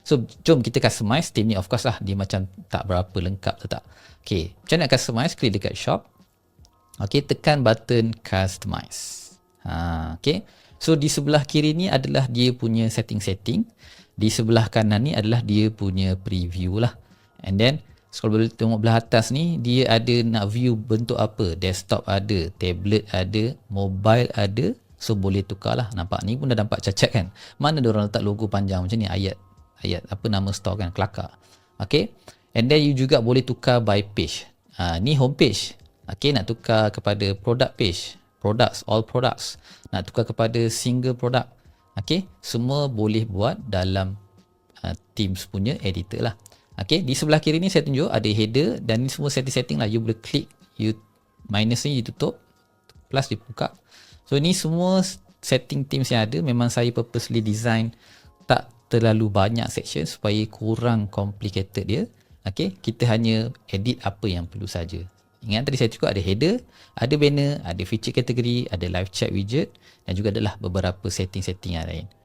So jom kita customize theme ni. Of course lah dia macam tak berapa lengkap tak. Okay, macam nak customize, klik dekat shop. Okay, tekan button customize. Okay, so di sebelah kiri ni adalah dia punya setting-setting. Di sebelah kanan ni adalah dia punya preview lah. And then kalau boleh tengok belah atas ni, dia ada nak view bentuk apa. Desktop ada, tablet ada, mobile ada. So boleh tukar lah. Nampak ni pun dah nampak cacat kan. Mana dia orang letak logo panjang macam ni, ayat apa nama store kan, kelakar. Okay, and then you juga boleh tukar by page. Ni home page. Okay, nak tukar kepada product page, products, all products, nak tukar kepada single product. Okay, semua boleh buat dalam Teams punya editor lah. Okay, di sebelah kiri ni saya tunjuk ada header dan ni semua setting-setting lah. You boleh klik, you minus ni you tutup, plus dibuka. So ni semua setting Teams yang ada. Memang saya purposely design tak terlalu banyak section supaya kurang complicated dia. Okay, kita hanya edit apa yang perlu saja. Ingat tadi saya cukup ada header, ada banner, ada feature kategori, ada live chat widget dan juga adalah beberapa setting-setting yang lain.